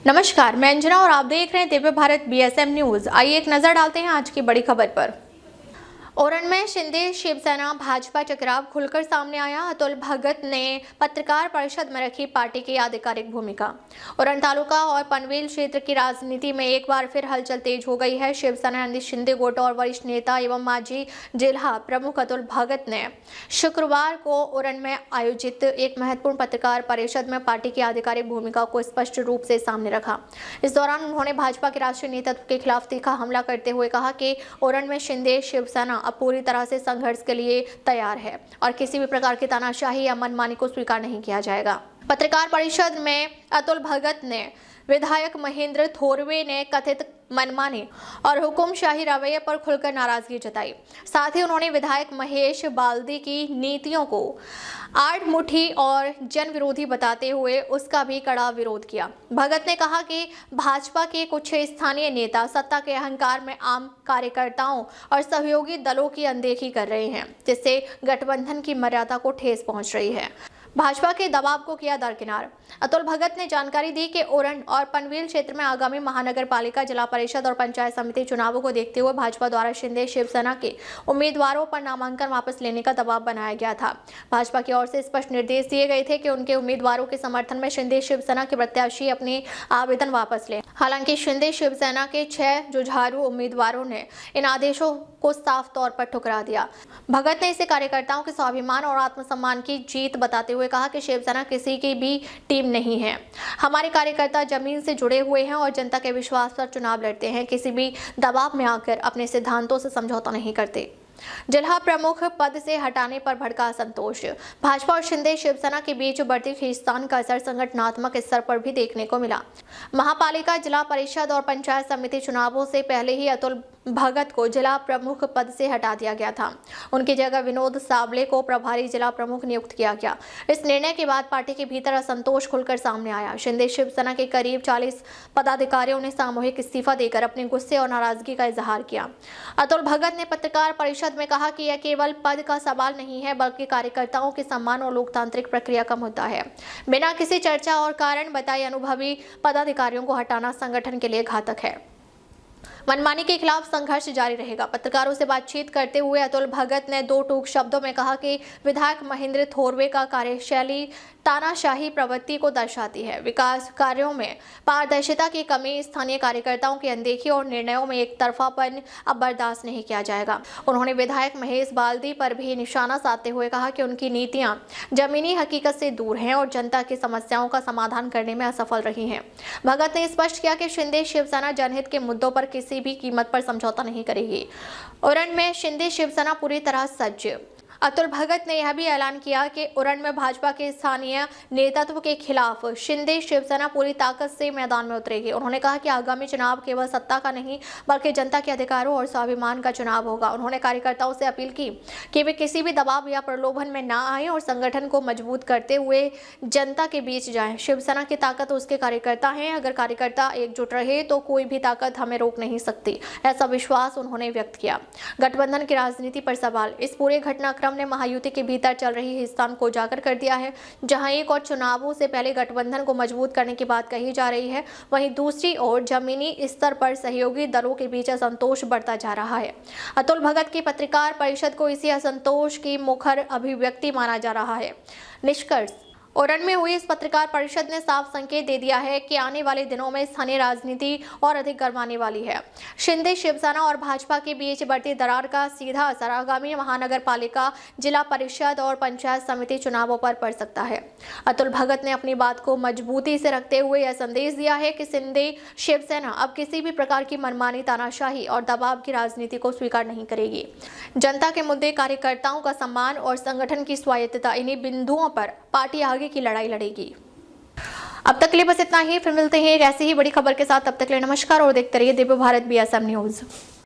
नमस्कार, मैं अंजना और आप देख रहे हैं दिव्य भारत बीएसएम न्यूज। आइए एक नजर डालते हैं आज की बड़ी खबर पर। उरण में शिंदे शिवसेना भाजपा टकराव खुलकर सामने आया। अतुल भगत ने पत्रकार परिषद में रखी पार्टी की आधिकारिक भूमिका। उरण तालुका और पनवेल क्षेत्र की राजनीति में एक बार फिर हलचल तेज हो गई है। शिवसेना शिंदे गुट और वरिष्ठ नेता एवं माजी जिला प्रमुख अतुल भगत ने शुक्रवार को उरण में आयोजित एक महत्वपूर्ण पत्रकार परिषद में पार्टी की आधिकारिक भूमिका को स्पष्ट रूप से सामने रखा। इस दौरान उन्होंने भाजपा के राष्ट्रीय नेतृत्व के खिलाफ तीखा हमला करते हुए कहा कि उरण में शिंदे शिवसेना अब पूरी तरह से संघर्ष के लिए तैयार है और किसी भी प्रकार की तानाशाही या मनमानी को स्वीकार नहीं किया जाएगा। पत्रकार परिषद में अतुल भगत ने विधायक महेंद्र थोरवे ने कथित मनमानी और हुकुमशाही रवैये पर खुलकर नाराजगी जताई। साथ ही उन्होंने विधायक महेश बाल्दी की नीतियों को आड़मुठी और जन विरोधी बताते हुए उसका भी कड़ा विरोध किया। भगत ने कहा कि भाजपा के कुछ स्थानीय नेता सत्ता के अहंकार में आम कार्यकर्ताओं और सहयोगी दलों की अनदेखी कर रहे हैं, जिससे गठबंधन की मर्यादा को ठेस पहुंच रही है। भाजपा के दबाव को किया दरकिनार। अतुल भगत ने जानकारी दी कि उरण और पनवेल क्षेत्र में आगामी महानगर पालिका, जिला परिषद और पंचायत समिति चुनावों को देखते हुए भाजपा द्वारा शिंदे शिवसेना के उम्मीदवारों पर नामांकन वापस लेने का दबाव बनाया गया था। भाजपा की ओर से स्पष्ट निर्देश दिए गए थे कि उनके उम्मीदवारों के समर्थन में शिंदे शिवसेना के प्रत्याशी अपने आवेदन वापस लें। हालांकि शिंदे शिवसेना के 6 जुझारू उम्मीदवारों ने इन आदेशों को साफ तौर पर ठुकरा दिया। भगत ने इसे कार्यकर्ताओं के स्वाभिमान और आत्मसम्मान की जीत बताते हुए कहा कि शिवसेना किसी की भी टीम नहीं है। हमारे कार्यकर्ता जमीन से जुड़े हुए हैं और जनता के विश्वास पर चुनाव लड़ते हैं। किसी भी दबाव में आकर अपने सिद्धांतों से समझौता नहीं करते। जिला प्रमुख पद से हटाने पर भड़का असंतोष। भाजपा और शिंदे शिवसेना के बीच बढ़ती खींचतान का असर संगठनात्मक स्तर पर भी देखने को मिला। महापालिका, जिला परिषद और पंचायत समिति चुनावों से पहले ही अतुल भगत को जिला प्रमुख पद से हटा दिया गया था। उनकी जगह विनोद साबले को प्रभारी जिला प्रमुख नियुक्त किया गया। इस निर्णय के बाद पार्टी के भीतर असंतोष खुलकर सामने आया। शिंदे शिवसेना के करीब 40 पदाधिकारियों ने सामूहिक इस्तीफा देकर अपने गुस्से और नाराजगी का इजहार किया। अतुल भगत ने पत्रकार परिषद में कहा कि यह केवल पद का सवाल नहीं है, बल्कि कार्यकर्ताओं के सम्मान और लोकतांत्रिक प्रक्रिया का मुद्दा है। बिना किसी चर्चा और कारण बताए अनुभवी पदाधिकारियों को हटाना संगठन के लिए घातक है। मनमानी के खिलाफ संघर्ष जारी रहेगा। पत्रकारों से बातचीत करते हुए अतुल भगत ने 2 टूक शब्दों में कहा कि विधायक महेंद्र थोरवे का कार्यशैली तानाशाही प्रवृत्ति को दर्शाती है। विकास कार्यों में पारदर्शिता की कमी, स्थानीय कार्यकर्ताओं की अनदेखी और निर्णयों में एक तरफापन अब बर्दाश्त नहीं किया जाएगा। उन्होंने विधायक महेश बाल्दी पर भी निशाना साधते हुए कहा कि उनकी नीतियां जमीनी हकीकत से दूर हैं और जनता की समस्याओं का समाधान करने में असफल रही हैं। भगत ने स्पष्ट किया कि शिंदे शिवसेना जनहित के मुद्दों पर किसी भी कीमत पर समझौता नहीं करेगी। उरण में शिंदे शिवसेना पूरी तरह सज्ज। अतुल भगत ने यह भी ऐलान किया कि उरण में भाजपा के स्थानीय नेतृत्व के खिलाफ शिंदे शिवसेना पूरी ताकत से मैदान में उतरेगी। उन्होंने कहा कि आगामी चुनाव केवल सत्ता का नहीं, बल्कि जनता के अधिकारों और स्वाभिमान का चुनाव होगा। उन्होंने कार्यकर्ताओं से अपील की कि वे किसी भी दबाव या प्रलोभन में ना आए और संगठन को मजबूत करते हुए जनता के बीच जाएं। शिवसेना की ताकत उसके कार्यकर्ता हैं। अगर कार्यकर्ता एकजुट रहे तो कोई भी ताकत हमें रोक नहीं सकती, ऐसा विश्वास उन्होंने व्यक्त किया। गठबंधन की राजनीति पर सवाल। इस पूरे घटनाक्रम ने महायुति के भीतर चल रही हिंसा को उजागर कर दिया है। जहां एक और चुनावों से पहले गठबंधन को मजबूत करने की बात कही जा रही है, वहीं दूसरी ओर जमीनी स्तर पर सहयोगी दलों के बीच असंतोष बढ़ता जा रहा है। अतुल भगत की पत्रकार परिषद को इसी असंतोष की मुखर अभिव्यक्ति माना जा रहा है। निष्कर्ष, उरण में हुई इस पत्रकार परिषद ने साफ संकेत दे दिया है कि आने वाले दिनों में स्थानीय राजनीति और अधिक गरमाने वाली है। शिंदे शिवसेना और भाजपा के बीच बढ़ती दरार का सीधा असर आगामी महानगर पालिका, जिला परिषद और पंचायत समिति चुनावों पर पड़ सकता है। अतुल भगत ने अपनी बात को मजबूती से रखते हुए यह संदेश दिया है कि शिंदे शिवसेना अब किसी भी प्रकार की मनमानी, तानाशाही और दबाव की राजनीति को स्वीकार नहीं करेगी। जनता के मुद्दे, कार्यकर्ताओं का सम्मान और संगठन की स्वायत्तता, इन्हीं बिंदुओं पर पार्टी आगे की लड़ाई लड़ेगी। अब तक के लिए बस इतना ही। फिर मिलते हैं एक ऐसी ही बड़ी खबर के साथ। तब तक के लिए नमस्कार और देखते रहिए दिव्य भारत बीएसएम न्यूज।